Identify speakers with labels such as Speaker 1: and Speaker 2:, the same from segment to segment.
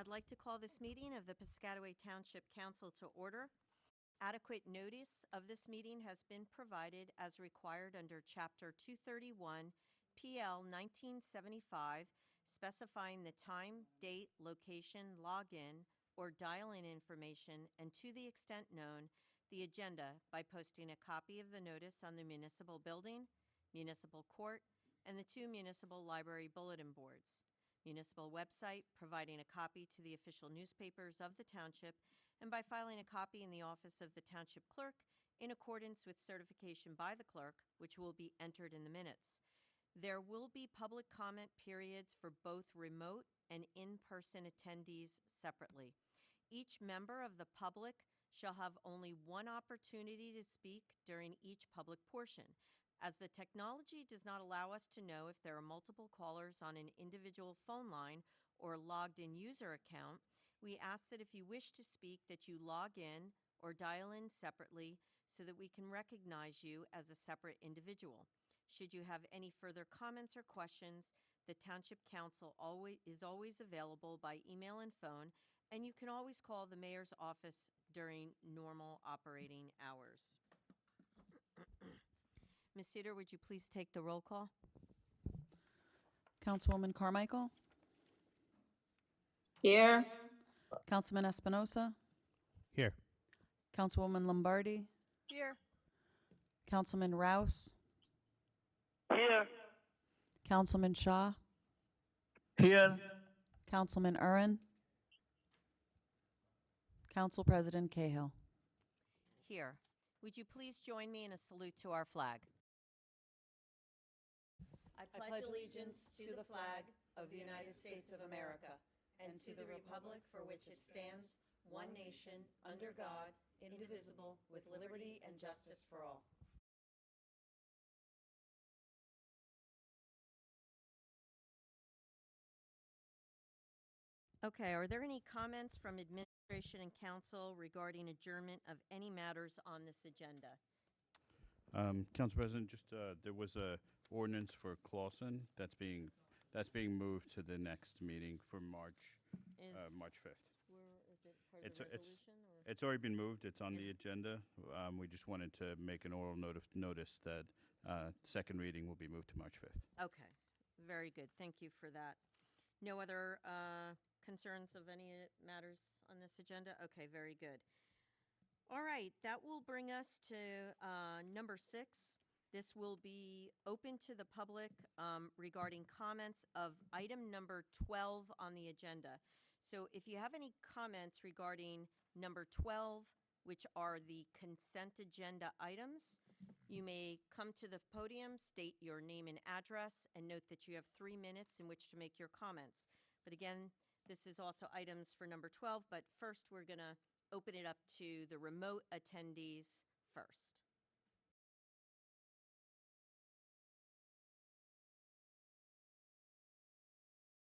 Speaker 1: I'd like to call this meeting of the Piscataway Township Council to order. Adequate notice of this meeting has been provided as required under Chapter 231, PL 1975, specifying the time, date, location, login, or dial-in information, and to the extent known, the agenda by posting a copy of the notice on the municipal building, municipal court, and the 2 municipal library bulletin boards. Municipal website, providing a copy to the official newspapers of the township, and by filing a copy in the office of the township clerk in accordance with certification by the clerk, which will be entered in the minutes. There will be public comment periods for both remote and in-person attendees separately. Each member of the public shall have only one opportunity to speak during each public portion. As the technology does not allow us to know if there are multiple callers on an individual phone line or logged-in user account, we ask that if you wish to speak that you log in or dial in separately so that we can recognize you as a separate individual. Should you have any further comments or questions, the Township Council is always available by email and phone, and you can always call the Mayor's office during normal operating hours. Ms. Cedar, would you please take the roll call?
Speaker 2: Councilwoman Carmichael.
Speaker 3: Here.
Speaker 2: Councilman Espinosa.
Speaker 4: Here.
Speaker 2: Councilwoman Lombardi.
Speaker 1: Here.
Speaker 2: Councilman Rouse.
Speaker 3: Here.
Speaker 2: Councilman Shaw.
Speaker 3: Here.
Speaker 2: Councilman Uren. Council President Cahill.
Speaker 1: Here. Would you please join me in a salute to our flag? I pledge allegiance to the flag of the United States of America and to the republic for which it stands, one nation, under God, indivisible, with liberty and justice for all. Okay, are there any comments from administration and council regarding adjournment of any matters on this agenda?
Speaker 4: Council President, just there was a ordinance for Clausen that's being moved to the next meeting for March 5th.
Speaker 1: Where is it part of the resolution? Or?
Speaker 4: It's already been moved. It's on the agenda. We just wanted to make an oral notice that second reading will be moved to March 5th.
Speaker 1: Okay, very good. Thank you for that. No other concerns of any matters on this agenda? Okay, very good. All right, that will bring us to number 6. This will be open to the public regarding comments of item number 12 on the agenda. So if you have any comments regarding number 12, which are the consent agenda items, you may come to the podium, state your name and address, and note that you have 3 minutes in which to make your comments. But again, this is also items for number 12, but first we're going to open it up to the remote attendees first.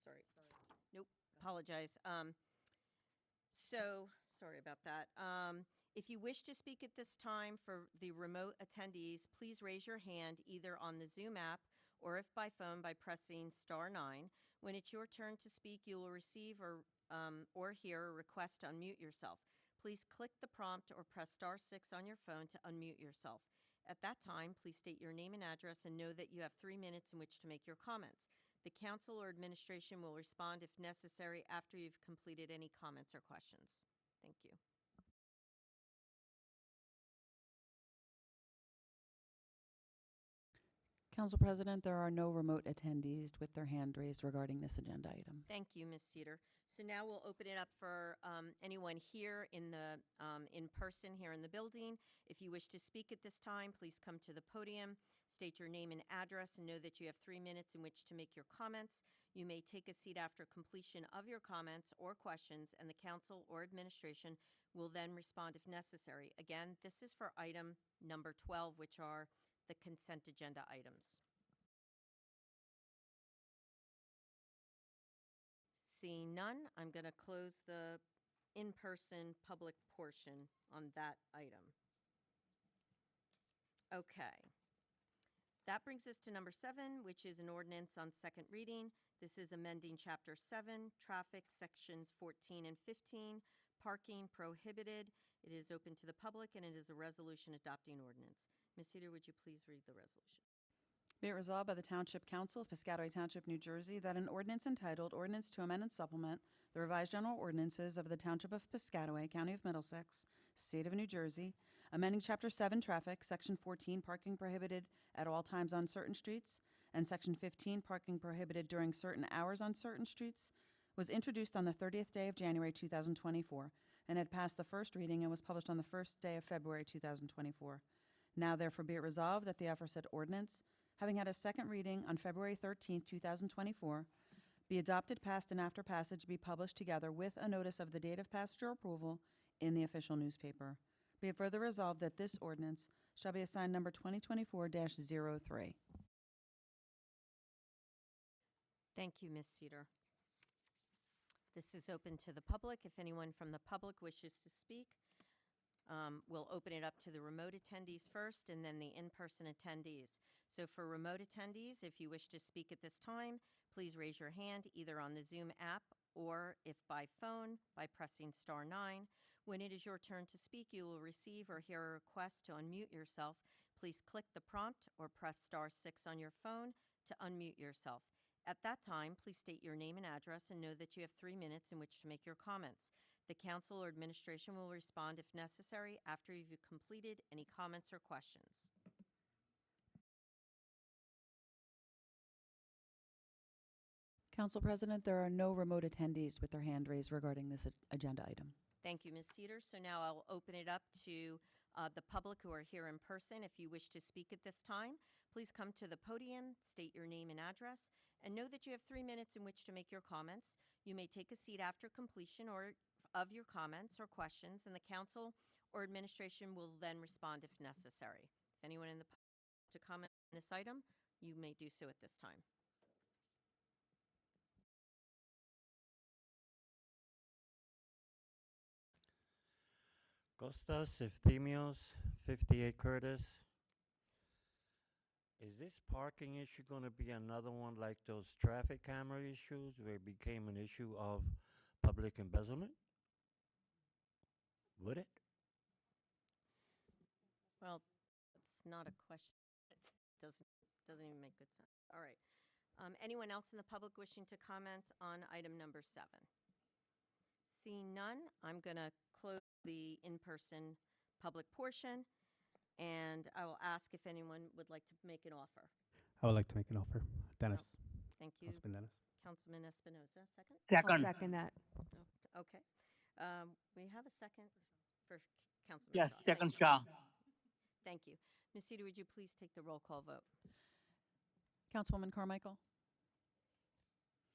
Speaker 1: Sorry. Nope, apologize. Sorry about that. If you wish to speak at this time for the remote attendees, please raise your hand either on the Zoom app or if by phone by pressing *9. When it's your turn to speak, you will receive or hear a request to unmute yourself. Please click the prompt or press *6 on your phone to unmute yourself. At that time, please state your name and address and know that you have 3 minutes in which to make your comments. The council or administration will respond if necessary after you've completed any comments or questions. Thank you.
Speaker 2: Council President, there are no remote attendees with their hand raised regarding this agenda item.
Speaker 1: Thank you, Ms. Cedar. So now we'll open it up for anyone here in person here in the building. If you wish to speak at this time, please come to the podium, state your name and address, and know that you have 3 minutes in which to make your comments. You may take a seat after completion of your comments or questions, and the council or administration will then respond if necessary. Again, this is for item number 12, which are the consent agenda items. Seeing none, I'm going to close the in-person public portion on that item. Okay. That brings us to number 7, which is an ordinance on second reading. This is amending Chapter 7, Traffic, Sections 14 and 15, Parking Prohibited. It is open to the public, and it is a resolution adopting ordinance. Ms. Cedar, would you please read the resolution?
Speaker 2: Be it resolved by the Township Council of Piscataway Township, New Jersey, that an ordinance entitled Ordinance to Amend and Supplement the Revised General Ordinances of the Township of Piscataway, County of Middlesex, State of New Jersey, amending Chapter 7 Traffic, Section 14 Parking Prohibited at all times on certain streets, and Section 15 Parking Prohibited during certain hours on certain streets, was introduced on the 30th day of January 2024, and had passed the first reading and was published on the first day of February 2024. Now therefore be it resolved that the aforesaid ordinance, having had a second reading on February 13th, 2024, be adopted, passed, and after passage be published together with a notice of the date of passage or approval in the official newspaper. Be it further resolved that this ordinance shall be assigned number 2024-03.
Speaker 1: Thank you, Ms. Cedar. This is open to the public. If anyone from the public wishes to speak, we'll open it up to the remote attendees first and then the in-person attendees. So for remote attendees, if you wish to speak at this time, please raise your hand either on the Zoom app or if by phone by pressing *9. When it is your turn to speak, you will receive or hear a request to unmute yourself. Please click the prompt or press *6 on your phone to unmute yourself. At that time, please state your name and address and know that you have 3 minutes in which to make your comments. The council or administration will respond if necessary after you've completed any comments or questions.
Speaker 2: Council President, there are no remote attendees with their hand raised regarding this agenda item.
Speaker 1: Thank you, Ms. Cedar. So now I'll open it up to the public who are here in person. If you wish to speak at this time, please come to the podium, state your name and address, and know that you have 3 minutes in which to make your comments. You may take a seat after completion of your comments or questions, and the council or administration will then respond if necessary. If anyone in the public wants to comment on this item, you may do so at this time.
Speaker 5: Costas Efthymios, 58 Curtis. Is this parking issue going to be another one like those traffic camera issues where it became an issue of public embezzlement? Would it?
Speaker 1: Well, it's not a question. It doesn't even make good sense. All right. Anyone else in the public wishing to comment on item number 7? Seeing none, I'm going to close the in-person public portion, and I will ask if anyone would like to make an offer.
Speaker 6: I would like to make an offer. Dennis.
Speaker 1: Thank you.
Speaker 6: Councilman Dennis.
Speaker 1: Councilman Espinoza, second?
Speaker 3: Second.
Speaker 7: I'll second that.
Speaker 1: Oh, okay. We have a second for Councilman
Speaker 3: Yes,
Speaker 1: Shaw.
Speaker 3: second
Speaker 1: Thank you.
Speaker 3: Shah.
Speaker 1: Thank you. Ms. Cedar, would you please take the roll call vote?
Speaker 2: Councilwoman Carmichael?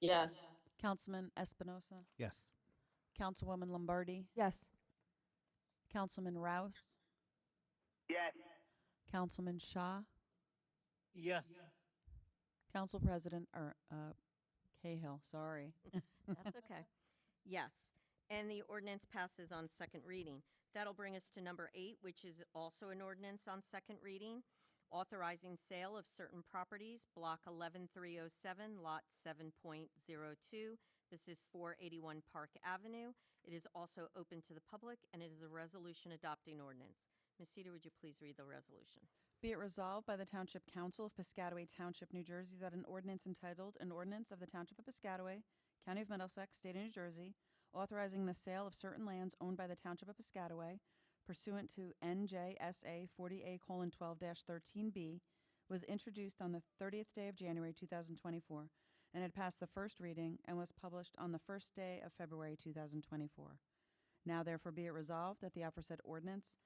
Speaker 8: Yes.
Speaker 2: Councilman Espinosa?
Speaker 6: Yes.
Speaker 2: Councilwoman Lombardi?
Speaker 7: Yes.
Speaker 2: Councilman Rouse?
Speaker 3: Yes.
Speaker 2: Councilman Shaw?
Speaker 3: Yes.
Speaker 2: Council President, Cahill, sorry.
Speaker 1: That's okay. Yes. And the ordinance passes on second reading. That'll bring us to number 8, which is also an ordinance on second reading, authorizing sale of certain properties, Block 11307, Lot 7.02. This is 481 Park Avenue. It is also open to the public, and it is a resolution adopting ordinance. Ms. Cedar, would you please read the resolution?
Speaker 2: Be it resolved by the Township Council of Piscataway Township, New Jersey, that an ordinance entitled, An Ordinance of the Township of Piscataway, County of Middlesex, State of New Jersey, authorizing the sale of certain lands owned by the Township of Piscataway pursuant to NJSA 40A:12-13B, was introduced on the 30th day of January 2024 and had passed the first reading and was published on the first day of February 2024. Now therefore be it resolved that the aforesaid ordinance,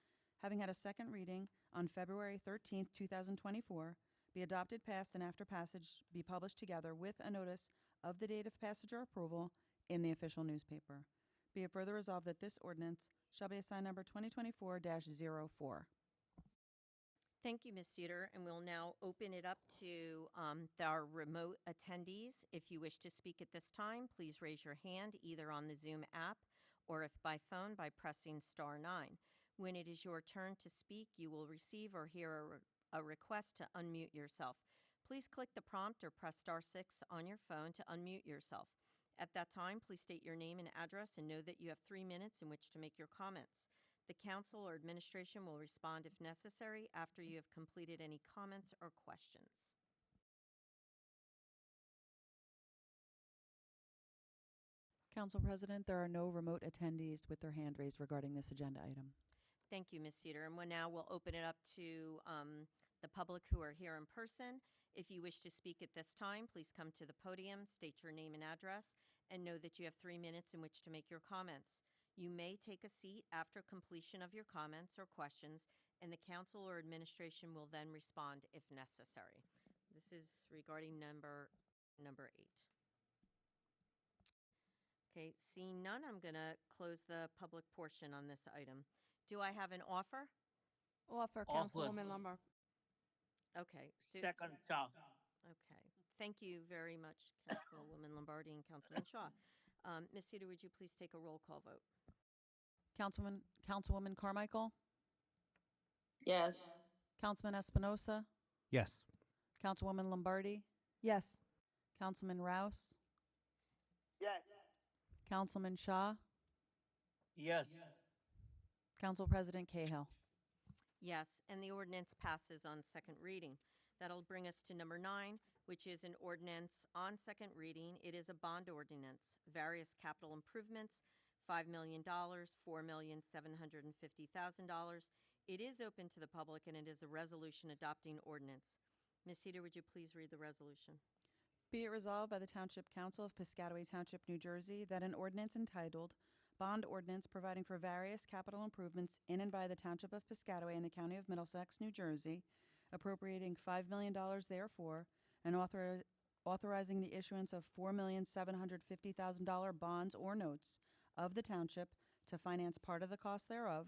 Speaker 2: having had a second reading on February 13th, 2024, be adopted, passed, and after passage be published together with a notice of the date of passage or approval in the official newspaper. Be it further resolved that this ordinance shall be assigned number 2024-04.
Speaker 1: Thank you, Ms. Cedar, and we'll now open it up to our remote attendees. If you wish to speak at this time, please raise your hand either on the Zoom app or if by phone by pressing *9. When it is your turn to speak, you will receive or hear a request to unmute yourself. Please click the prompt or press star 6 on your phone to unmute yourself. At that time, please state your name and address and know that you have 3 minutes in which to make your comments. The council or administration will respond if necessary after you have completed any comments or questions.
Speaker 2: Council President, there are no remote attendees with their hand raised regarding this agenda item.
Speaker 1: Thank you, Ms. Cedar. And now we'll open it up to the public who are here in person. If you wish to speak at this time, please come to the podium, state your name and address, and know that you have 3 minutes in which to make your comments. You may take a seat after completion of your comments or questions, and the council or administration will then respond if necessary. This is regarding number 8. Okay, seeing none, I'm going to close the public portion on this item. Do I have an offer?
Speaker 7: Offer,
Speaker 3: Offer.
Speaker 7: Councilwoman Lombard.
Speaker 1: Okay.
Speaker 3: Second, Shaw.
Speaker 1: Okay. Thank you very much, Councilwoman Lombardi and Councilman Shaw. Ms. Cedar, would you please take a roll call vote?
Speaker 2: Councilwoman Carmichael?
Speaker 8: Yes.
Speaker 2: Councilman Espinosa?
Speaker 6: Yes.
Speaker 2: Councilwoman Lombardi?
Speaker 7: Yes.
Speaker 2: Councilman Rouse?
Speaker 3: Yes.
Speaker 2: Councilman Shaw?
Speaker 3: Yes.
Speaker 2: Council President Cahill?
Speaker 1: Yes, and the ordinance passes on second reading. That'll bring us to number 9, which is an ordinance on second reading. It is a bond ordinance, various capital improvements, $5 million, $4,750,000. It is open to the public, and it is a resolution adopting ordinance. Ms. Cedar, would you please read the resolution?
Speaker 2: Be it resolved by the Township Council of Piscataway Township, New Jersey, that an ordinance entitled Bond Ordinance Providing for Various Capital Improvements in and by the Township of Piscataway in the County of Middlesex, New Jersey, appropriating $5 million therefore, and authorizing the issuance of $4,750,000 bonds or notes of the Township to finance part of the cost thereof,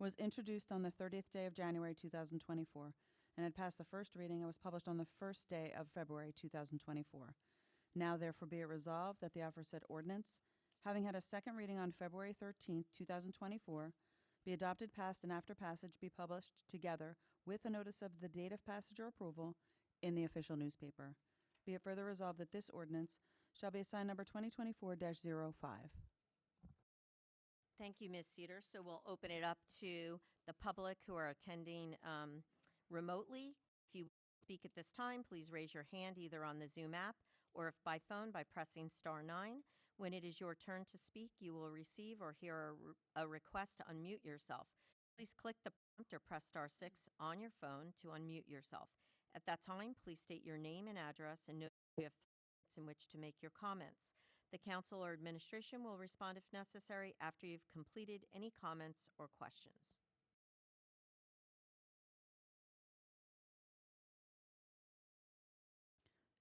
Speaker 2: was introduced on the 30th day of January 2024, and had passed the first reading and was published on the first day of February 2024. Now therefore be it resolved that the aforesaid ordinance, having had a second reading on February 13th, 2024, be adopted, passed, and after passage be published together with a notice of the date of passage or approval in the official newspaper. Be it further resolved that this ordinance shall be assigned number 2024-05.
Speaker 1: Thank you, Ms. Cedar. So we'll open it up to the public who are attending remotely. If you speak at this time, please raise your hand either on the Zoom app or if by phone by pressing star 9. When it is your turn to speak, you will receive or hear a request to unmute yourself. Please click the prompt or press star 6 on your phone to unmute yourself. At that time, please state your name and address and know you have 3 minutes in which to make your comments. The council or administration will respond if necessary after you've completed any comments or questions.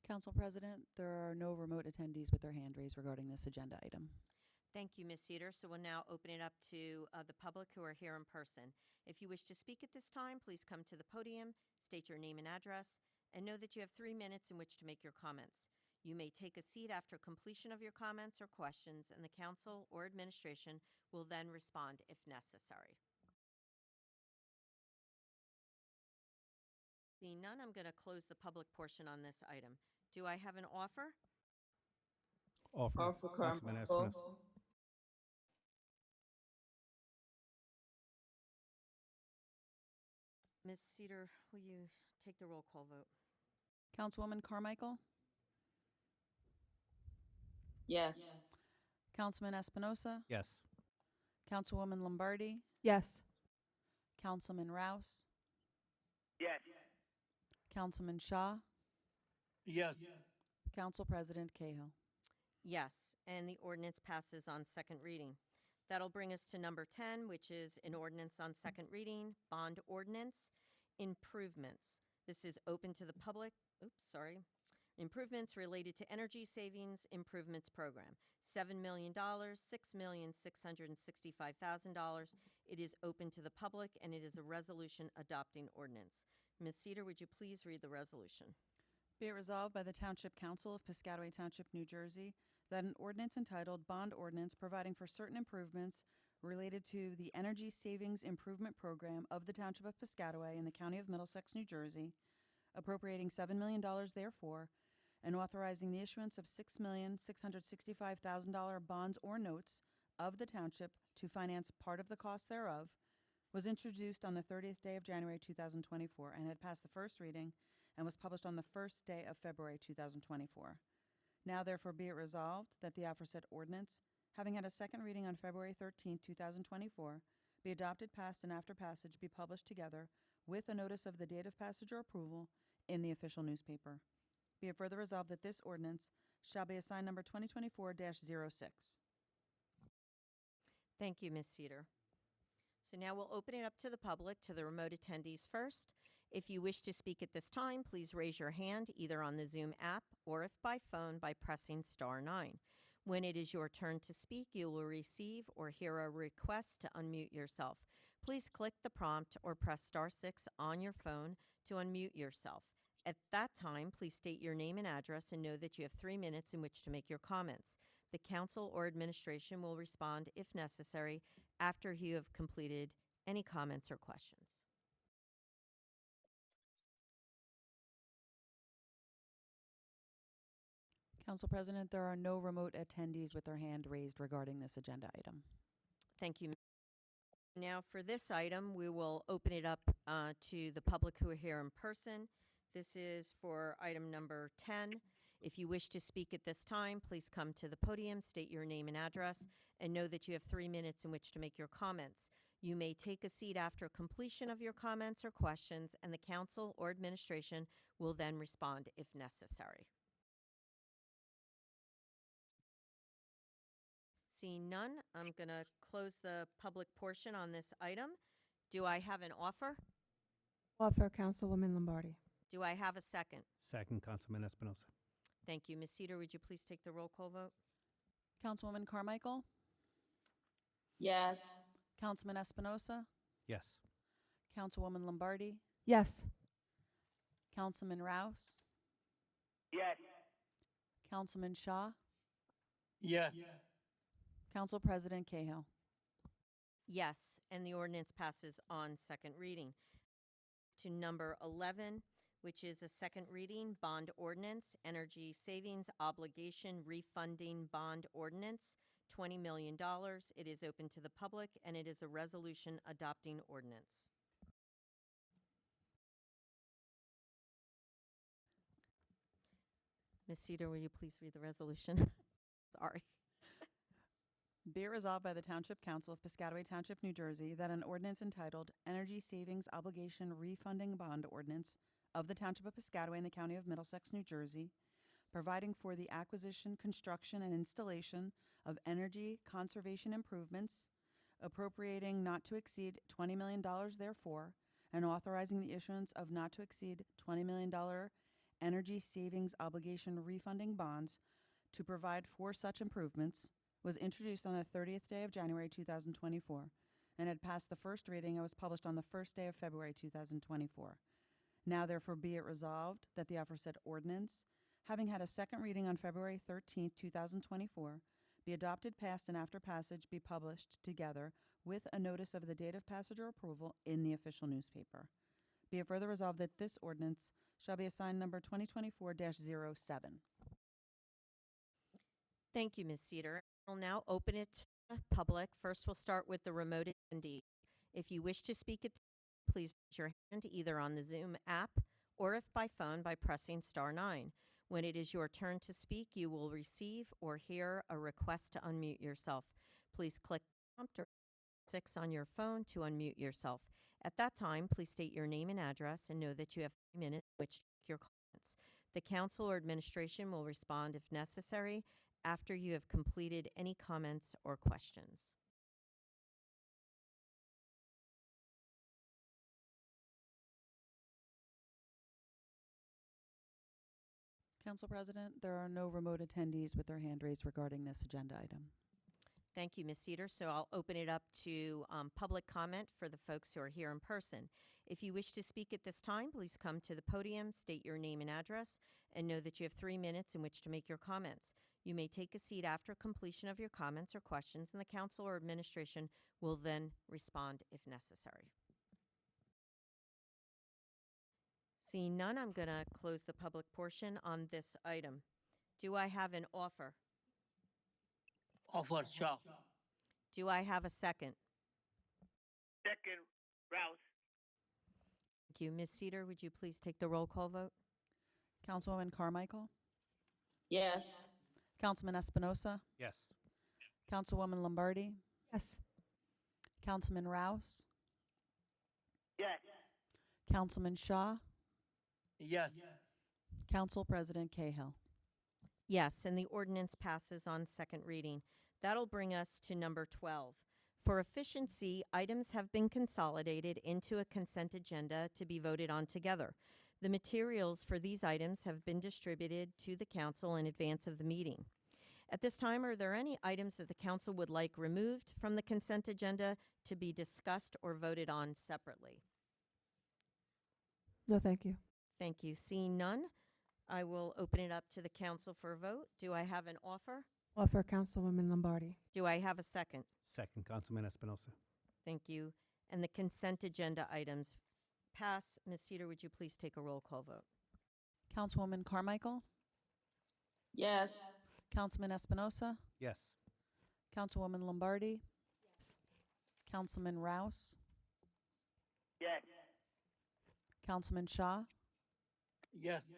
Speaker 2: Council President, there are no remote attendees with their hand raised regarding this agenda item.
Speaker 1: Thank you, Ms. Cedar. So we'll now open it up to the public who are here in person. If you wish to speak at this time, please come to the podium, state your name and address, and know that you have 3 minutes in which to make your comments. You may take a seat after completion of your comments or questions, and the council or administration will then respond if necessary. Seeing none, I'm going to close the public portion on this item. Do I have an offer?
Speaker 6: Offer.
Speaker 8: Offer,
Speaker 6: Councilman
Speaker 8: Carmichael.
Speaker 6: Espinosa.
Speaker 1: Ms. Cedar, will you take the roll call vote?
Speaker 2: Councilwoman Carmichael?
Speaker 8: Yes.
Speaker 2: Councilman Espinosa?
Speaker 6: Yes.
Speaker 2: Councilwoman Lombardi?
Speaker 7: Yes.
Speaker 2: Councilman Rouse?
Speaker 3: Yes.
Speaker 2: Councilman Shaw?
Speaker 3: Yes.
Speaker 2: Council President Cahill?
Speaker 1: Yes, and the ordinance passes on second reading. That'll bring us to number 10, which is an ordinance on second reading, bond ordinance, improvements. This is open to the public. Improvements related to energy savings improvements program. $7 million, $6,665,000. It is open to the public, and it is a resolution adopting ordinance. Ms. Cedar, would you please read the resolution?
Speaker 2: Be it resolved by the Township Council of Piscataway Township, New Jersey, that an ordinance entitled Bond Ordinance Providing for Certain Improvements Related to the Energy Savings Improvement Program of the Township of Piscataway in the County of Middlesex, New Jersey, appropriating $7 million therefore, and authorizing the issuance of $6,665,000 bonds or notes of the Township to finance part of the cost thereof, was introduced on the 30th day of January 2024 and had passed the first reading and was published on the first day of February 2024. Now therefore be it resolved that the aforesaid ordinance, having had a second reading on February 13th, 2024, be adopted, passed, and after passage be published together with a notice of the date of passage or approval in the official newspaper. Be it further resolved that this ordinance shall be assigned number 2024-06.
Speaker 1: Thank you, Ms. Cedar. So now we'll open it up to the public, to the remote attendees first. If you wish to speak at this time, please raise your hand either on the Zoom app or if by phone by pressing *9. When it is your turn to speak, you will receive or hear a request to unmute yourself. Please click the prompt or press *6 on your phone to unmute yourself. At that time, please state your name and address and know that you have 3 minutes in which to make your comments. The council or administration will respond, if necessary, after you have completed any comments or questions.
Speaker 2: Council President, there are no remote attendees with their hand raised regarding this agenda item.
Speaker 1: Thank you. Now for this item, we will open it up to the public who are here in person. This is for item number 10. If you wish to speak at this time, please come to the podium, state your name and address, and know that you have 3 minutes in which to make your comments. You may take a seat after completion of your comments or questions, and the council or administration will then respond if necessary. Seeing none, I'm going to close the public portion on this item. Do I have an offer?
Speaker 7: Offer, Councilwoman Lombardi.
Speaker 1: Do I have a second?
Speaker 6: Second, Councilman Espinosa.
Speaker 1: Thank you. Ms. Cedar, would you please take the roll call vote?
Speaker 2: Councilwoman Carmichael?
Speaker 8: Yes.
Speaker 2: Councilman Espinosa?
Speaker 6: Yes.
Speaker 2: Councilwoman Lombardi?
Speaker 7: Yes.
Speaker 2: Councilman Rouse?
Speaker 3: Yes.
Speaker 2: Councilman Shaw?
Speaker 3: Yes.
Speaker 2: Council President Cahill?
Speaker 1: Yes, and the ordinance passes on second reading. To number 11, which is a second reading, bond ordinance, energy savings obligation refunding bond ordinance, $20 million. It is open to the public, and it is a resolution adopting ordinance. Ms. Cedar, will you please read the resolution? Sorry.
Speaker 2: Be it resolved by the Township Council of Piscataway Township, New Jersey, that an ordinance entitled Energy Savings Obligation Refunding Bond Ordinance of the Township of Piscataway in the County of Middlesex, New Jersey, providing for the acquisition, construction, and installation of energy conservation improvements, appropriating not to exceed $20 million therefore, and authorizing the issuance of not to exceed $20 million energy savings obligation refunding bonds to provide for such improvements, was introduced on the 30th day of January 2024 and had passed the first reading and was published on the first day of February 2024. Now therefore be it resolved that the aforesaid ordinance, having had a second reading on February 13th, 2024, be adopted, passed, and after passage be published together with a notice of the date of passage or approval in the official newspaper. Be it further resolved that this ordinance shall be assigned number 2024-07.
Speaker 1: Thank you, Ms. Cedar. I'll now open it to the public. First, we'll start with the remote attendee. If you wish to speak, please raise your hand either on the Zoom app or if by phone by pressing *9. When it is your turn to speak, you will receive or hear a request to unmute yourself. Please click prompt or *6 on your phone to unmute yourself. At that time, please state your name and address and know that you have 3 minutes in which to make your comments. The council or administration will respond if necessary after you have completed any comments or questions.
Speaker 2: Council President, there are no remote attendees with their hand raised regarding this agenda item.
Speaker 1: Thank you, Ms. Cedar. So I'll open it up to public comment for the folks who are here in person. If you wish to speak at this time, please come to the podium, state your name and address, and know that you have 3 minutes in which to make your comments. You may take a seat after completion of your comments or questions, and the council or administration will then respond if necessary. Seeing none, I'm going to close the public portion on this item. Do I have an offer?
Speaker 3: Offer Shaw.
Speaker 1: Do I have a second?
Speaker 3: Second, Rouse.
Speaker 1: Thank you. Ms. Cedar, would you please take the roll call vote?
Speaker 2: Councilwoman Carmichael,
Speaker 8: Yes.
Speaker 2: Councilman Espinosa,
Speaker 6: Yes.
Speaker 2: Councilwoman Lombardi,
Speaker 7: Yes.
Speaker 2: Councilman Rouse,
Speaker 3: Yes.
Speaker 2: Councilman Shaw,
Speaker 3: Yes.
Speaker 2: Council President Cahill.
Speaker 1: Yes, and the ordinance passes on second reading. That'll bring us to number 12. For efficiency, items have been consolidated into a consent agenda to be voted on together. The materials for these items have been distributed to the council in advance of the meeting. At this time, are there any items that the council would like removed from the consent agenda to be discussed or voted on separately?
Speaker 7: No, thank you.
Speaker 1: Thank you. Seeing none, I will open it up to the council for a vote. Do I have an offer?
Speaker 7: Offer, Councilwoman Lombardi.
Speaker 1: Do I have a second?
Speaker 6: Second, Councilman Espinosa.
Speaker 1: Thank you. And the consent agenda items pass. Ms. Cedar, would you please take a roll call vote?
Speaker 2: Councilwoman Carmichael,
Speaker 8: Yes.
Speaker 2: Councilman Espinosa,
Speaker 6: Yes.
Speaker 2: Councilwoman Lombardi,
Speaker 7: Yes.
Speaker 2: Councilman Rouse,
Speaker 3: Yes.
Speaker 2: Councilman Shaw,
Speaker 3: Yes.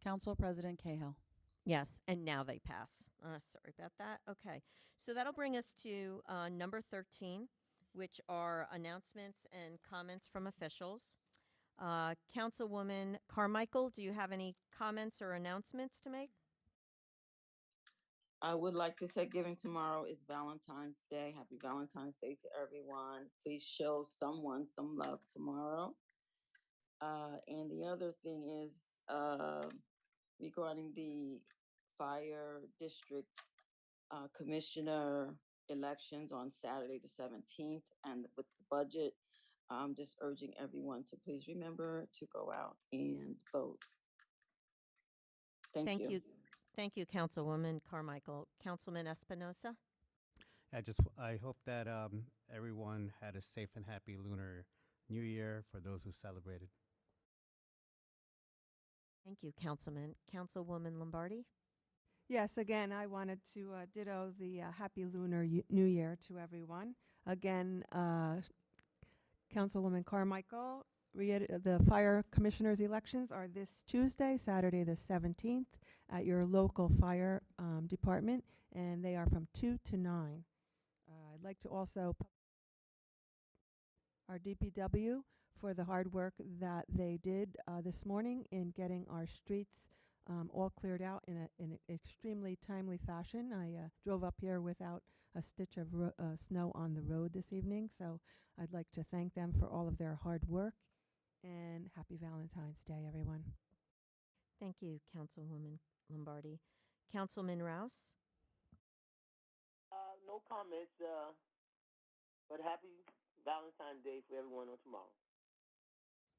Speaker 2: Council President Cahill.
Speaker 1: Yes, and now they pass. Sorry about that. Okay, so that'll bring us to number 13, which are announcements and comments from officials. Councilwoman Carmichael, do you have any comments or announcements to make?
Speaker 8: I would like to say, given tomorrow is Valentine's Day. Happy Valentine's Day to everyone. Please show someone some love tomorrow. And the other thing is regarding the fire district commissioner elections on Saturday the 17th, and with the budget, I'm just urging everyone to please remember to go out and vote. Thank you.
Speaker 1: Thank you, Councilwoman Carmichael. Councilman Espinosa?
Speaker 6: I hope that everyone had a safe and happy Lunar New Year for those who celebrated.
Speaker 1: Thank you, Councilman. Councilwoman Lombardi?
Speaker 7: Yes, again, I wanted to ditto the Happy Lunar New Year to everyone. Again, Councilwoman Carmichael, the fire commissioners' elections are this Tuesday, Saturday the 17th, at your local fire department, and they are from 2 to 9. I'd like to also our DPW for the hard work that they did this morning in getting our streets all cleared out in an extremely timely fashion. I drove up here without a stitch of snow on the road this evening, so I'd like to thank them for all of their hard work, and happy Valentine's Day, everyone.
Speaker 1: Thank you, Councilwoman Lombardi. Councilman Rouse?
Speaker 3: No comments, but happy Valentine's Day for everyone on tomorrow.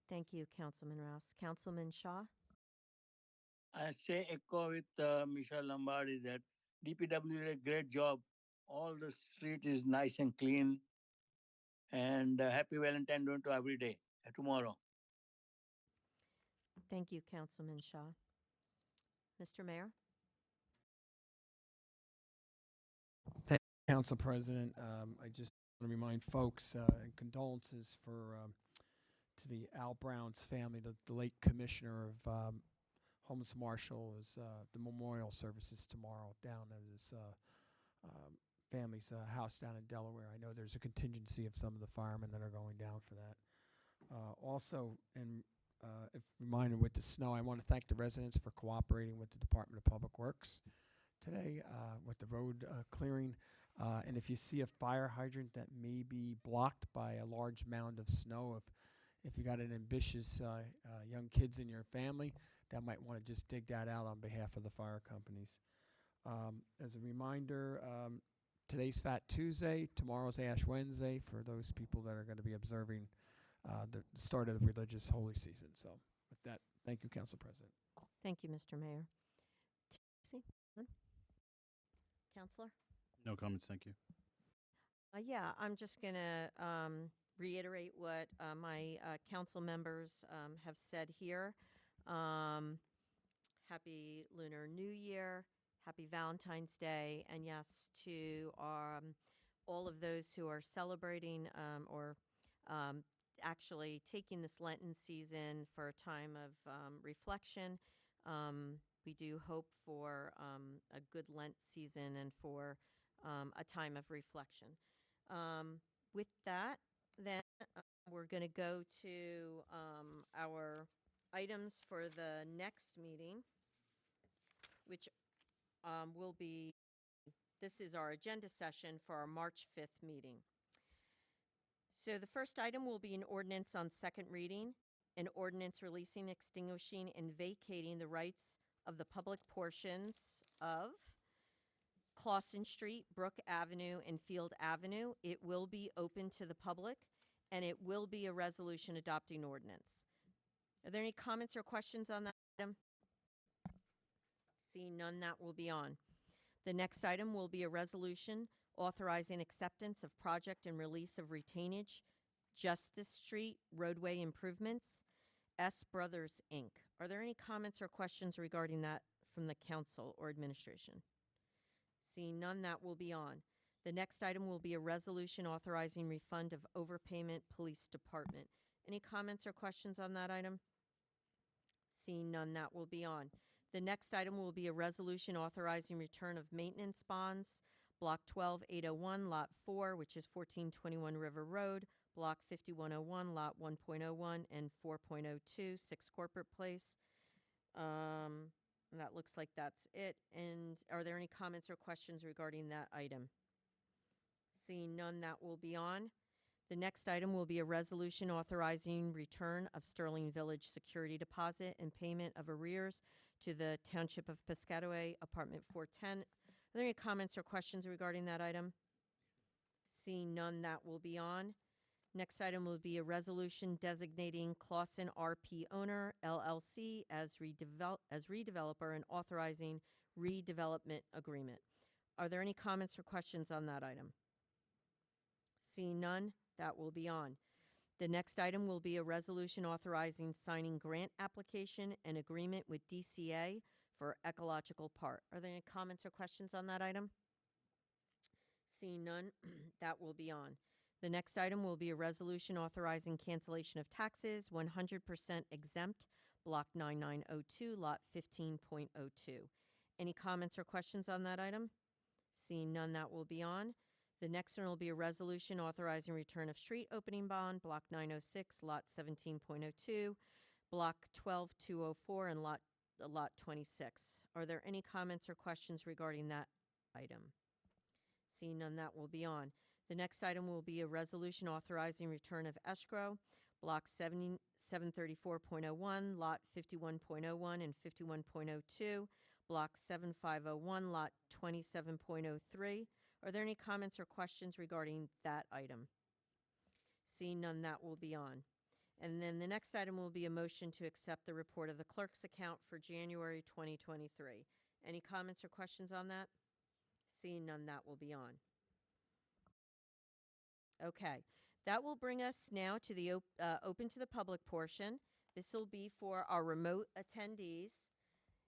Speaker 1: Thank you, Councilman Rouse. Councilman Shaw?
Speaker 9: I say echo with Michelle Lombardi that DPW did a great job. All the street is nice and clean. And happy Valentine Day to every day, tomorrow.
Speaker 1: Thank you, Councilman Shaw. Mr. Mayor?
Speaker 10: Council President, I just want to remind folks condolences to the Al Brown's family, the late commissioner of Homeless Marshal. Is the memorial services tomorrow down at his family's house down in Delaware. I know there's a contingency of some of the firemen that are going down for that. Also, and if reminded with the snow, I want to thank the residents for cooperating with the Department of Public Works today with the road clearing. And if you see a fire hydrant that may be blocked by a large mound of snow, if you got an ambitious young kids in your family, that might want to just dig that out on behalf of the fire companies. As a reminder, today's Fat Tuesday, tomorrow's Ash Wednesday for those people that are going to be observing the start of the religious holy season. So with that, thank you, Council President.
Speaker 1: Thank you, Mr. Mayor. Tracy? Counselor?
Speaker 4: No comments, thank you.
Speaker 1: Yeah, I'm just going to reiterate what my council members have said here. Happy Lunar New Year, happy Valentine's Day, and yes, to all of those who are celebrating or actually taking this Lenten season for a time of reflection. We do hope for a good Lent season and for a time of reflection. With that, then we're going to go to our items for the next meeting, which will be, this is our agenda session for our March 5th meeting. So the first item will be an ordinance on second reading, an ordinance releasing, extinguishing, and vacating the rights of the public portions of Clausen Street, Brook Avenue, and Field Avenue. It will be open to the public, and it will be a resolution adopting ordinance. Are there any comments or questions on that item? Seeing none, that will be on. The next item will be a resolution authorizing acceptance of project and release of retainage, Justice Street roadway improvements, S. Brothers, Inc. Are there any comments or questions regarding that from the council or administration? Seeing none, that will be on. The next item will be a resolution authorizing refund of overpayment, Police Department. Any comments or questions on that item? Seeing none, that will be on. The next item will be a resolution authorizing return of maintenance bonds, Block 12801, Lot 4, which is 1421 River Road, Block 5101, Lot 1.01 and 4.02, 6 Corporate Place. That looks like that's it. And are there any comments or questions regarding that item? Seeing none, that will be on. The next item will be a resolution authorizing return of Sterling Village security deposit and payment of arrears to the Township of Piscataway, Apartment 410. Are there any comments or questions regarding that item? Seeing none, that will be on. Next item will be a resolution designating Clausen RP Owner, LLC, as redeveloper and authorizing redevelopment agreement. Are there any comments or questions on that item? Seeing none, that will be on. The next item will be a resolution authorizing signing grant application and agreement with DCA for Ecological Park. Are there any comments or questions on that item? Seeing none, that will be on. The next item will be a resolution authorizing cancellation of taxes, 100% exempt, Block 9902, Lot 15.02. Any comments or questions on that item? Seeing none, that will be on. The next one will be a resolution authorizing return of street opening bond, Block 906, Lot 17.02, Block 12204, and Lot 26. Are there any comments or questions regarding that item? Seeing none, that will be on. The next item will be a resolution authorizing return of escrow, Block 734.01, Lot 51.01 and 51.02, Block 7501, Lot 27.03. Are there any comments or questions regarding that item? Seeing none, that will be on. And then the next item will be a motion to accept the report of the clerk's account for January 2023. Any comments or questions on that? Seeing none, that will be on. Okay, that will bring us now to the open to the public portion. This will be for our remote attendees.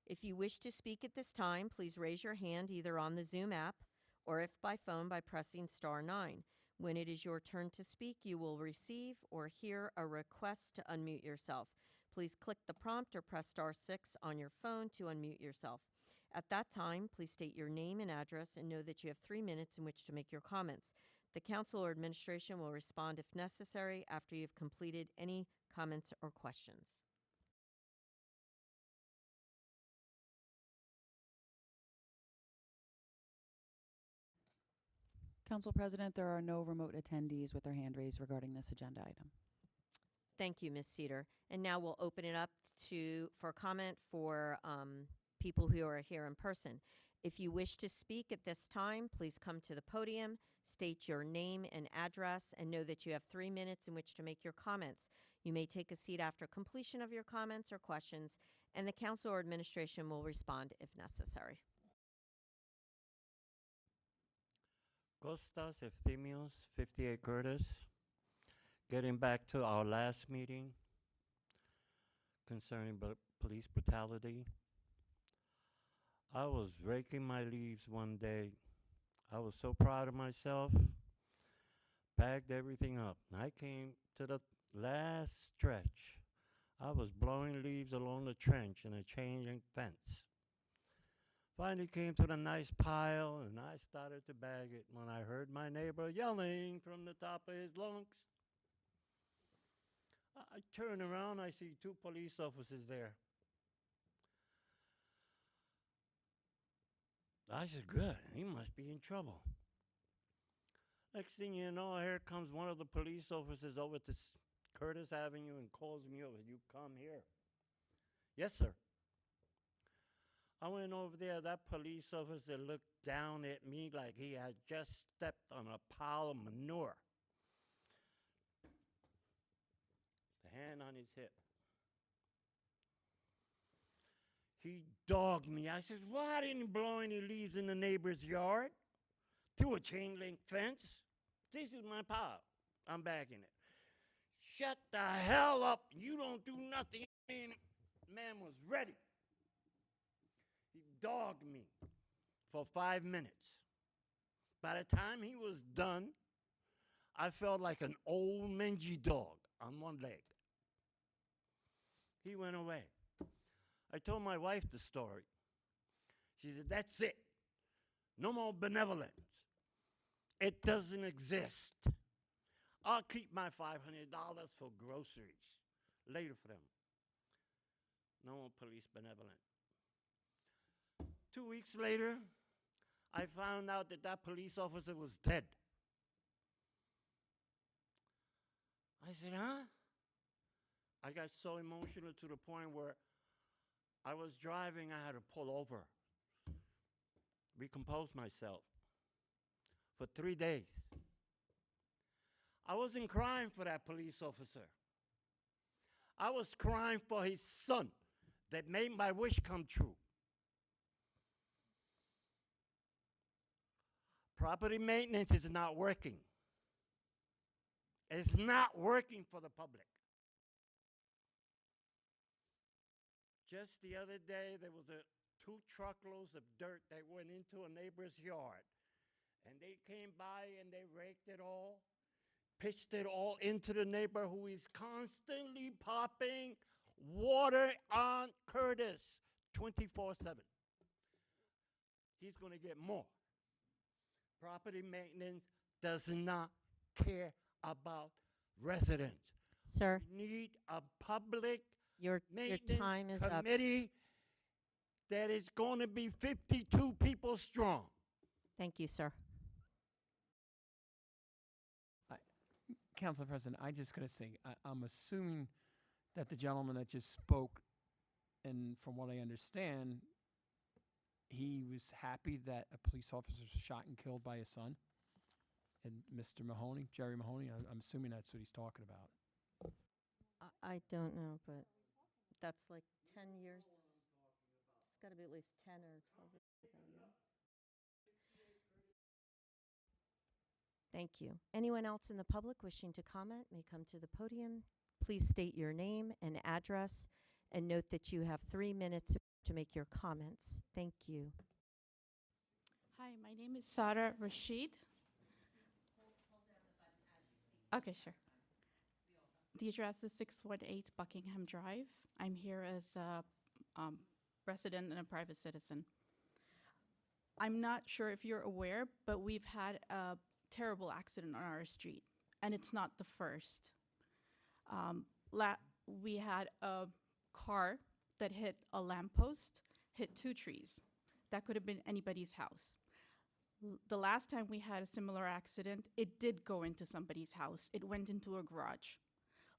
Speaker 1: If you wish to speak at this time, please raise your hand either on the Zoom app or if by phone by pressing *9. When it is your turn to speak, you will receive or hear a request to unmute yourself. Please click the prompt or press *6 on your phone to unmute yourself. At that time, please state your name and address and know that you have 3 minutes in which to make your comments. The council or administration will respond if necessary after you've completed any comments or questions.
Speaker 2: Council President, there are no remote attendees with their hand raised regarding this agenda item.
Speaker 1: Thank you, Ms. Cedar. And now we'll open it up for comment for people who are here in person. If you wish to speak at this time, please come to the podium, state your name and address, and know that you have 3 minutes in which to make your comments. You may take a seat after completion of your comments or questions, and the council or administration will respond if necessary.
Speaker 5: Costas Efthymios, 58 Curtis. Getting back to our last meeting concerning police brutality. I was raking my leaves one day. I was so proud of myself. Bagged everything up. I came to the last stretch. I was blowing leaves along the trench and a chain link fence. Finally came to the nice pile, and I started to bag it when I heard my neighbor yelling from the top of his lungs. I turn around, I see 2 police officers there. I said, good, he must be in trouble. Next thing you know, here comes one of the police officers over to Curtis Avenue and calls me over. You come here. Yes, sir. I went over there. That police officer looked down at me like he had just stepped on a pile of manure. The hand on his hip. He dogged me. I said, why didn't you blow any leaves in the neighbor's yard? Through a chain link fence? This is my pile. I'm bagging it. Shut the hell up. You don't do nothing. Man was ready. He dogged me for 5 minutes. By the time he was done, I felt like an old mangy dog on one leg. He went away. I told my wife the story. She said, that's it. No more benevolence. It doesn't exist. I'll keep my $500 for groceries later for them. No more police benevolent. 2 weeks later, I found out that that police officer was dead. I said, huh? I got so emotional to the point where I was driving, I had to pull over, recompose myself for 3 days. I wasn't crying for that police officer. I was crying for his son that made my wish come true. Property maintenance is not working. It's not working for the public. Just the other day, there was 2 truckloads of dirt that went into a neighbor's yard. And they came by and they raked it all, pitched it all into the neighbor who is constantly popping water on Curtis 24/7. He's going to get more. Property maintenance does not care about residents.
Speaker 1: Sir,
Speaker 5: We need a public
Speaker 1: your
Speaker 5: maintenance
Speaker 1: time is up.
Speaker 5: committee that is going to be 52 people strong.
Speaker 1: Thank you, sir.
Speaker 10: Council President, I just gotta say, I'm assuming that the gentleman that just spoke, and from what I understand, he was happy that a police officer was shot and killed by his son. And Mr. Mahoney, Jerry Mahoney, I'm assuming that's what he's talking about.
Speaker 1: I don't know, but that's like 10 years. It's got to be at least 10 or 12 years ago. Yeah. Thank you. Anyone else in the public wishing to comment may come to the podium. Please state your name and address, and note that you have 3 minutes to make your comments. Thank you.
Speaker 11: Hi, my name is Sarah Rashid. Okay, sure. The address is 618 Buckingham Drive. I'm here as a resident and a private citizen. I'm not sure if you're aware, but we've had a terrible accident on our street, and it's not the first. We had a car that hit a lamppost, hit 2 trees. That could have been anybody's house. The last time we had a similar accident, it did go into somebody's house. It went into a garage.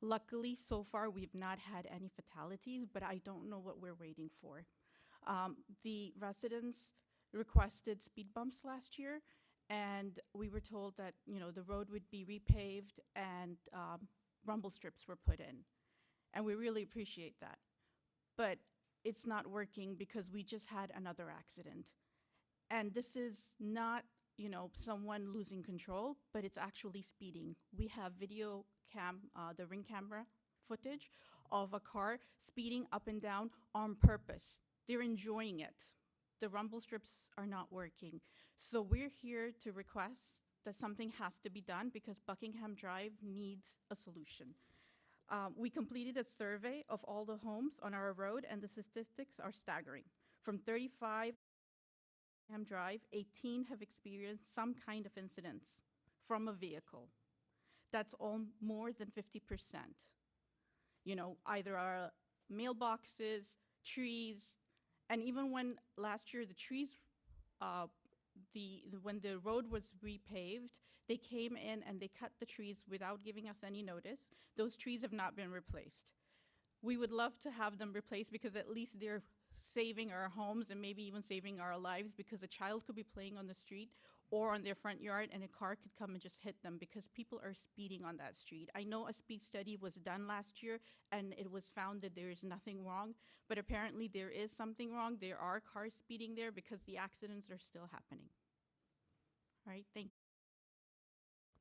Speaker 11: Luckily, so far, we've not had any fatalities, but I don't know what we're waiting for. The residents requested speed bumps last year, and we were told that, you know, the road would be repaved and rumble strips were put in. And we really appreciate that. But it's not working because we just had another accident. And this is not someone losing control, but it's actually speeding. We have video the ring camera footage of a car speeding up and down on purpose. They're enjoying it. The rumble strips are not working. So we're here to request that something has to be done because Buckingham Drive needs a solution. We completed a survey of all the homes on our road, and the statistics are staggering. From 35 Buckingham Drive, 18 have experienced some kind of incidents from a vehicle. That's all more than 50%. Either our mailboxes, trees, and even when last year the trees, when the road was repaved, they came in and they cut the trees without giving us any notice. Those trees have not been replaced. We would love to have them replaced because at least they're saving our homes and maybe even saving our lives, because a child could be playing on the street or on their front yard and a car could come and just hit them because people are speeding on that street. I know a speed study was done last year and it was found that there is nothing wrong, but apparently there is something wrong. There are cars speeding there because the accidents are still happening. All right, thank you.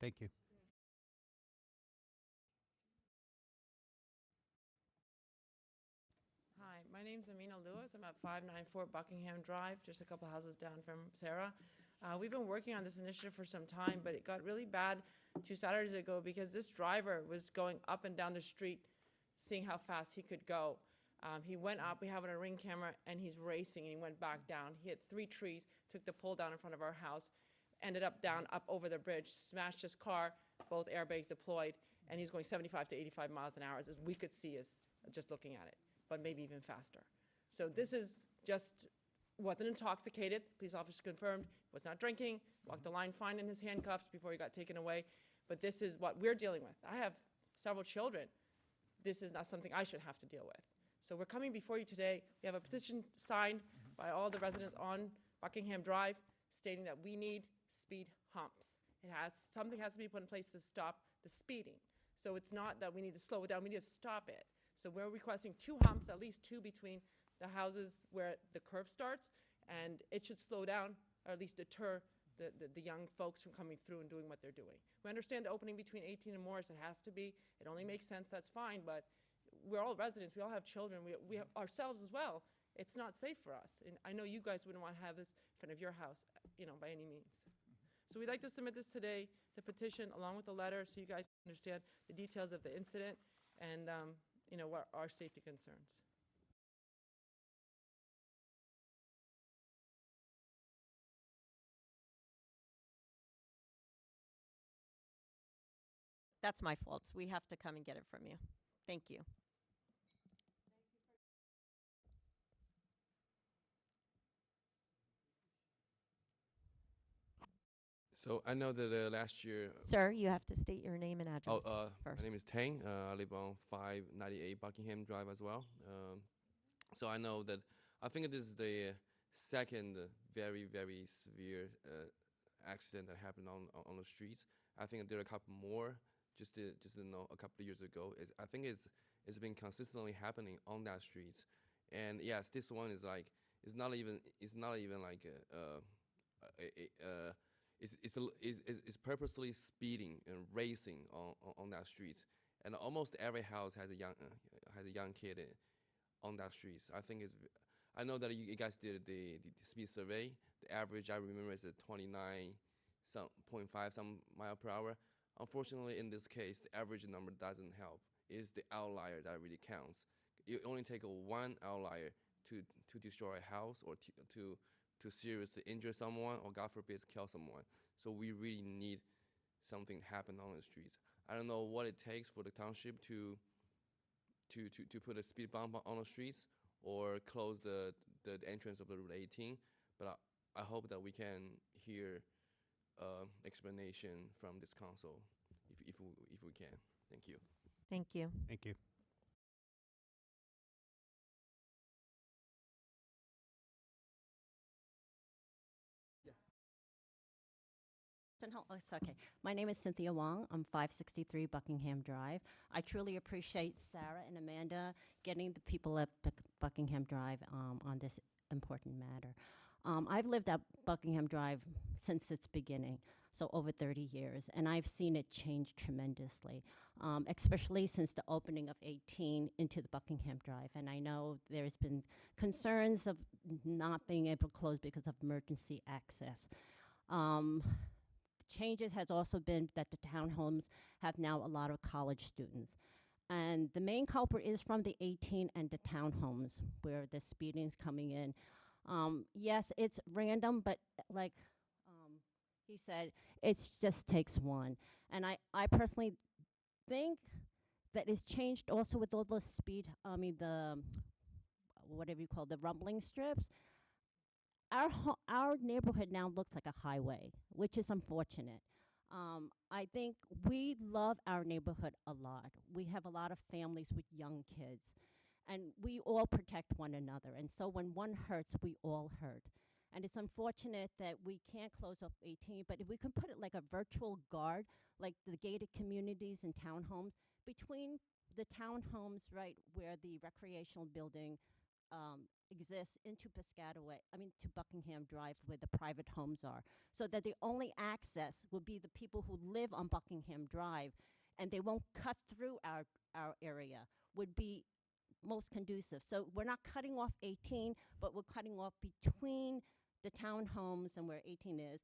Speaker 6: Thank you.
Speaker 12: Hi, my name's Amina Lewis. I'm at 594 Buckingham Drive, just a couple houses down from Sarah. We've been working on this initiative for some time, but it got really bad 2 Saturdays ago because this driver was going up and down the street, seeing how fast he could go. He went up, we have it on a ring camera, and he's racing, and he went back down. He hit 3 trees, took the pole down in front of our house, ended up down up over the bridge, smashed his car, both airbags deployed, and he's going 75 to 85 miles an hour, as we could see as just looking at it, but maybe even faster. So this is just, wasn't intoxicated, police officer confirmed, was not drinking, walked the line fine in his handcuffs before he got taken away, but this is what we're dealing with. I have several children. This is not something I should have to deal with. So we're coming before you today. We have a petition signed by all the residents on Buckingham Drive stating that we need speed humps. Something has to be put in place to stop the speeding. So it's not that we need to slow it down, we need to stop it. So we're requesting 2 humps, at least 2 between the houses where the curve starts, and it should slow down, or at least deter the young folks from coming through and doing what they're doing. We understand the opening between 18 and Morris, it has to be, it only makes sense, that's fine, but we're all residents, we all have children, we have ourselves as well. It's not safe for us, and I know you guys wouldn't want to have this in front of your house, by any means. So we'd like to submit this today, the petition, along with the letter, so you guys understand the details of the incident and, what our safety concerns.
Speaker 1: That's my fault. We have to come and get it from you. Thank you.
Speaker 13: So I know that last year.
Speaker 1: Sir, you have to state your name and address first.
Speaker 13: My name is Tang. I live on 598 Buckingham Drive as well. So I know that I think this is the second very, very severe accident that happened on the streets. I think there are a couple more just a couple of years ago. I think it's been consistently happening on that street. And yes, this one is like it's not even like it's purposely speeding and racing on that street, and almost every house has a young kid on that street. I know that you guys did the speed survey. The average I remember is at 29.5 mile per hour. Unfortunately, in this case, the average number doesn't help. It's the outlier that really counts. You only take one outlier to destroy a house or to seriously injure someone or, God forbid, kill someone. So we really need something to happen on the streets. I don't know what it takes for the township to put a speed bump on the streets or close the entrance of the Route 18, but I hope that we can hear explanation from this council if we can. Thank you.
Speaker 1: Thank you.
Speaker 6: Thank you.
Speaker 14: It's okay. My name is Cynthia Wong. I'm 563 Buckingham Drive. I truly appreciate Sarah and Amanda getting the people at Buckingham Drive on this important matter. I've lived at Buckingham Drive since its beginning, so over 30 years, and I've seen it change tremendously, especially since the opening of 18 into the Buckingham Drive. And I know there's been concerns of not being able to close because of emergency access. Changes has also been that the townhomes have now a lot of college students. And the main culprit is from the 18 and the townhomes where the speeding's coming in. Yes, it's random, but like he said, it just takes one. And I personally think that it's changed also with all the speed, the, whatever you call the rumbling strips. Our neighborhood now looks like a highway, which is unfortunate. I think we love our neighborhood a lot. We have a lot of families with young kids, and we all protect one another. And so when one hurts, we all hurt. And it's unfortunate that we can't close up 18, but if we can put it like a virtual guard, like the gated communities and townhomes, between the townhomes, right, where the recreational building exists into to Buckingham Drive where the private homes are, so that the only access will be the people who live on Buckingham Drive, and they won't cut through our area, would be most conducive. So we're not cutting off 18, but we're cutting off between the townhomes and where 18 is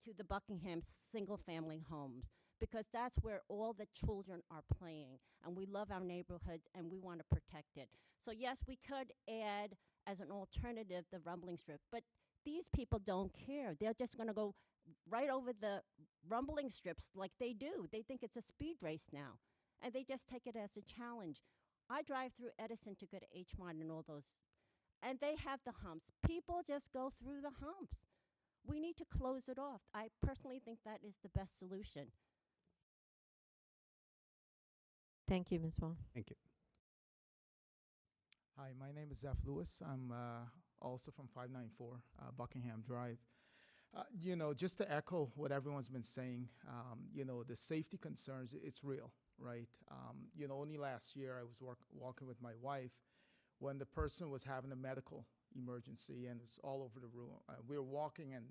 Speaker 14: to the Buckingham single-family homes, because that's where all the children are playing, and we love our neighborhoods and we want to protect it. So yes, we could add as an alternative the rumbling strip, but these people don't care. They're just going to go right over the rumbling strips like they do. They think it's a speed race now, and they just take it as a challenge. I drive through Edison to go to H Mart and all those, and they have the humps. People just go through the humps. We need to close it off. I personally think that is the best solution.
Speaker 1: Thank you, Ms. Wong.
Speaker 6: Thank you.
Speaker 15: Hi, my name is Zeph Lewis. I'm also from 594 Buckingham Drive. Just to echo what everyone's been saying, the safety concerns, it's real, right? Only last year I was walking with my wife when the person was having a medical emergency and it was all over the room. We were walking and,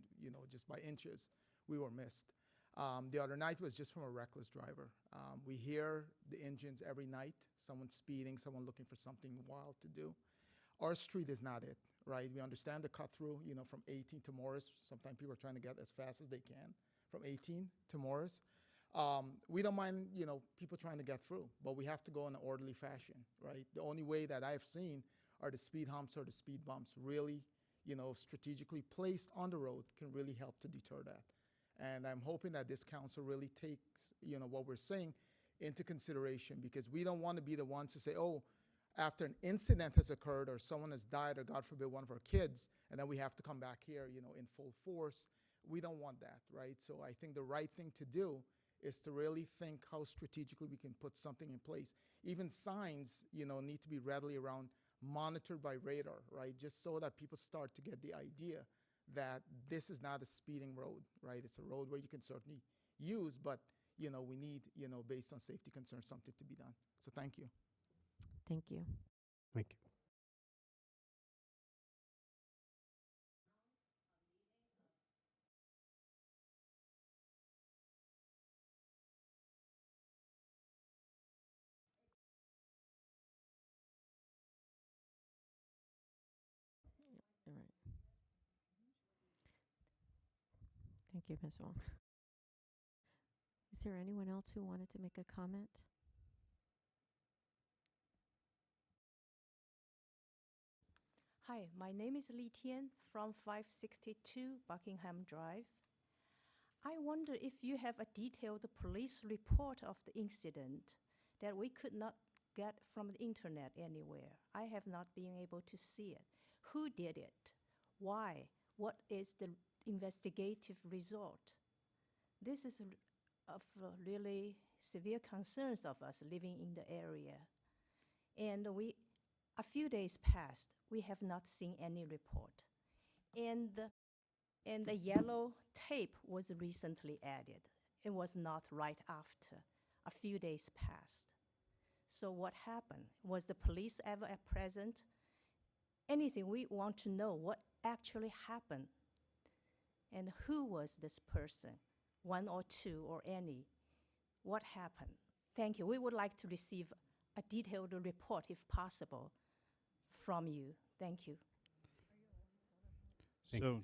Speaker 15: just by inches, we were missed. The other night was just from a reckless driver. We hear the engines every night, someone speeding, someone looking for something wild to do. Our street is not it, right? We understand the cut through, from 18 to Morris. Sometimes people are trying to get as fast as they can from 18 to Morris. We don't mind, people trying to get through, but we have to go in an orderly fashion, right? The only way that I've seen are the speed humps or the speed bumps. Really, strategically placed on the road can really help to deter that. And I'm hoping that this council really takes, what we're saying into consideration, because we don't want to be the ones to say, oh, after an incident has occurred or someone has died or, God forbid, one of our kids, and then we have to come back here, in full force. We don't want that, right? So I think the right thing to do is to really think how strategically we can put something in place. Even signs, need to be readily around, monitored by radar, right? Just so that people start to get the idea that this is not a speeding road, right? It's a road where you can certainly use, but, we need, based on safety concerns, something to be done. So thank you.
Speaker 1: Thank you.
Speaker 6: Thank you.
Speaker 1: All right. Thank you, Ms. Wong. Is there anyone else who wanted to make a comment?
Speaker 16: Hi, my name is Li Tian from 562 Buckingham Drive. I wonder if you have a detailed police report of the incident that we could not get from the internet anywhere. I have not been able to see it. Who did it? Why? What is the investigative result? This is of really severe concerns of us living in the area. And a few days passed, we have not seen any report. And the yellow tape was recently added. It was not right after. A few days passed. So what happened? Was the police ever present? Anything, we want to know actually happened? And who was this person? One or two or any? What happened? Thank you. We would like to receive a detailed report, if possible, from you. Thank you.
Speaker 4: So,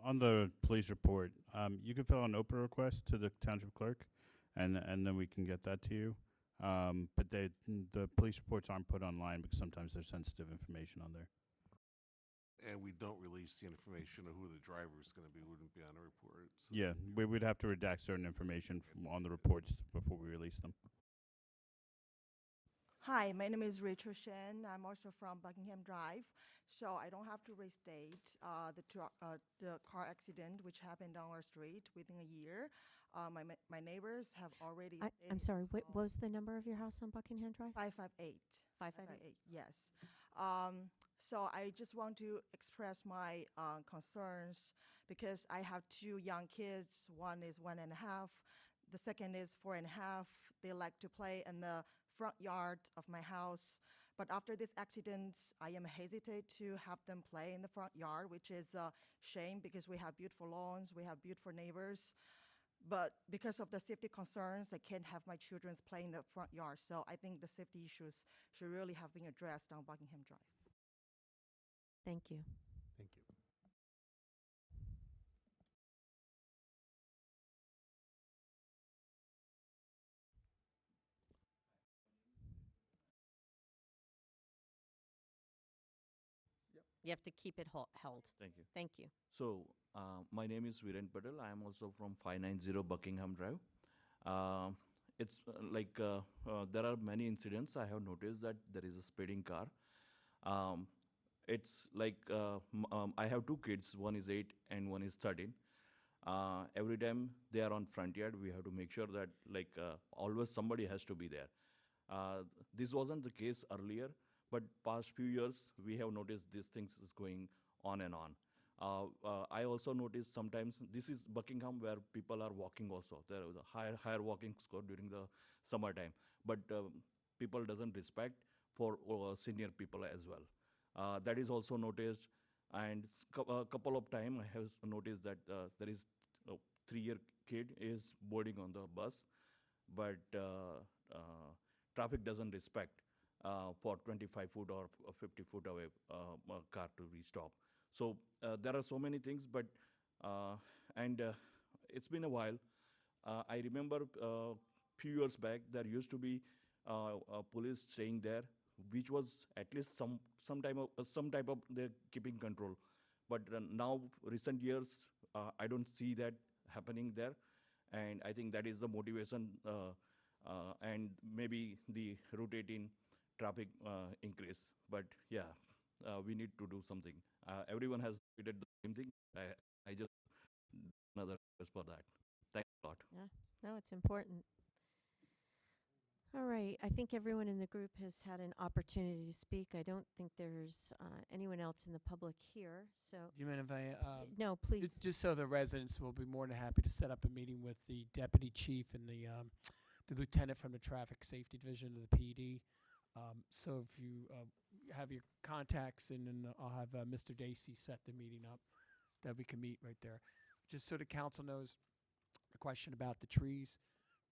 Speaker 4: on the police report, you can fill out an Oprah request to the township clerk, and then we can get that to you. But the police reports aren't put online because sometimes there's sensitive information on there.
Speaker 17: And we don't release the information of who the driver is going to be. Wouldn't be on the report. So
Speaker 4: Yeah, we would have to redact certain information on the reports before we release them.
Speaker 18: Hi, my name is Rachel Shen. I'm also from Buckingham Drive. So I don't have to restate the car accident which happened on our street within a year. My neighbors have already.
Speaker 1: I'm sorry, what was the number of your house on Buckingham Drive?
Speaker 18: 558.
Speaker 1: 558?
Speaker 18: Yes. So I just want to express my concerns because I have two young kids. One is 1.5. The second is 4.5. They like to play in the front yard of my house. But after this accident, I am hesitant to have them play in the front yard, which is a shame because we have beautiful lawns, we have beautiful neighbors. But because of the safety concerns, I can't have my children play in the front yard. So I think the safety issues should really have been addressed on Buckingham Drive.
Speaker 1: Thank you.
Speaker 6: Thank you.
Speaker 1: You have to keep it held.
Speaker 19: Thank you.
Speaker 1: Thank you.
Speaker 19: So, my name is Viren Patel. I am also from 590 Buckingham Drive. It's there are many incidents. I have noticed that there is a speeding car. It's like I have two kids. One is 8 and one is 13. Every time they are on front yard, we have to make sure that always somebody has to be there. This wasn't the case earlier, but past few years we have noticed these things is going on and on. I also noticed sometimes this is Buckingham where people are walking also. There is a higher walking score during the summertime, but people doesn't respect for senior people as well. That is also noticed, and a couple of times I have noticed that there is a 3-year kid is boarding on the bus, but traffic doesn't respect for 25 foot or 50 foot away car to restop. So there are so many things, but it's been a while. I remember a few years back there used to be police staying there, which was at least some type of they're keeping control. But now recent years I don't see that happening there, and I think that is the motivation and maybe the rotating traffic increase. But yeah, we need to do something. Everyone has repeated the same thing. I just another request for that. Thanks a lot.
Speaker 1: Yeah, no, it's important. All right, I think everyone in the group has had an opportunity to speak. I don't think there's anyone else in the public here, so.
Speaker 10: Do you mind if I?
Speaker 1: No, please.
Speaker 10: Just so the residents will be more than happy to set up a meeting with the deputy chief and the lieutenant from the traffic safety division of the PD. So if you have your contacts, and then I'll have Mr. Dacey set the meeting up that we can meet right there. Just so the council knows, the question about the trees,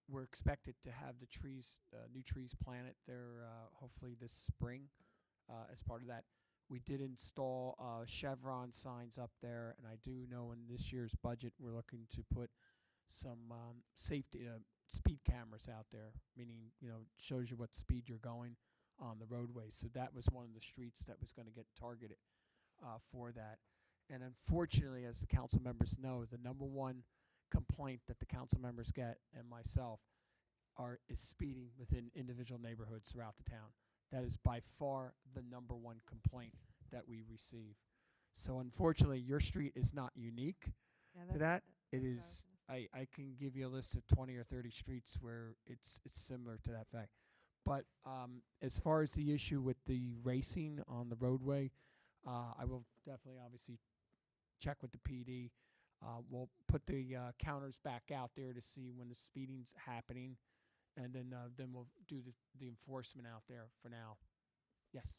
Speaker 10: we're expected to have the trees, new trees planted there hopefully this spring as part of that. We did install Chevron signs up there, and I do know in this year's budget we're looking to put some safety speed cameras out there, meaning, shows you what speed you're going on the roadways. So that was one of the streets that was going to get targeted for that. And unfortunately, as the council members know, the number one complaint that the council members get and myself is speeding within individual neighborhoods throughout the town. That is by far the number one complaint that we receive. So unfortunately, your street is not unique to that. It is. I can give you a list of 20 or 30 streets where it's similar to that fact. But as far as the issue with the racing on the roadway, I will definitely obviously check with the PD. We'll put the counters back out there to see when the speeding's happening, and then we'll do the enforcement out there for now. Yes.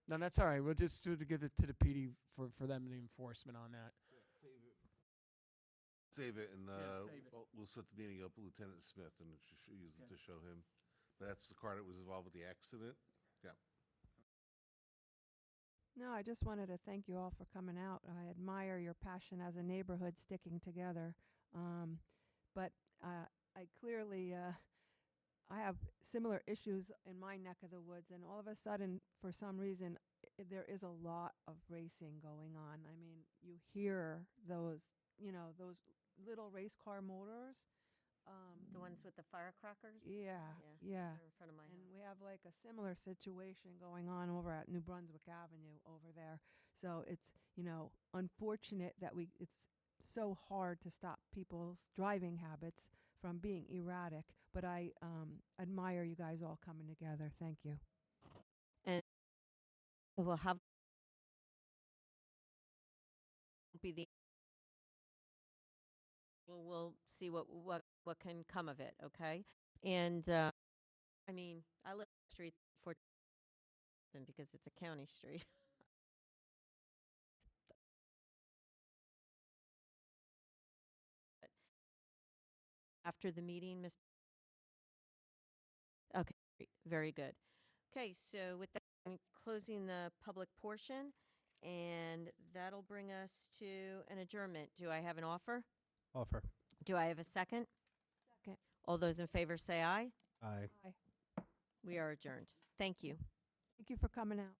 Speaker 10: No, that's all right. We'll just do to give it to the PD for them the enforcement on that.
Speaker 17: Save it, and
Speaker 10: save it.
Speaker 17: we'll set the meeting up with Lieutenant Smith and use it to show him. That's the car that was involved with the accident. Yeah.
Speaker 7: No, I just wanted to thank you all for coming out. I admire your passion as a neighborhood sticking together. But I clearly, I have similar issues in my neck of the woods, and all of a sudden, for some reason, there is a lot of racing going on. I mean, you hear those, those little race car motors.
Speaker 1: The ones with the firecrackers?
Speaker 7: Yeah.
Speaker 1: They're in front of my
Speaker 7: And
Speaker 1: house.
Speaker 7: we have like a similar situation going on over at New Brunswick Avenue over there. So it's, unfortunate that it's so hard to stop people's driving habits from being erratic. But I admire you guys all coming together. Thank you.
Speaker 1: And we'll have be the we'll see what can come of it, okay? And I mean, I live on the street for because it's a county street. After the meeting, Mr. Okay, great. Very good. Okay, so with that, I'm closing the public portion, and that'll bring us to an adjournment. Do I have an offer?
Speaker 6: Offer.
Speaker 1: Do I have a second?
Speaker 7: Second.
Speaker 1: All those in favor say aye.
Speaker 6: Aye.
Speaker 7: Aye.
Speaker 1: We are adjourned. Thank you.
Speaker 7: Thank you for coming out.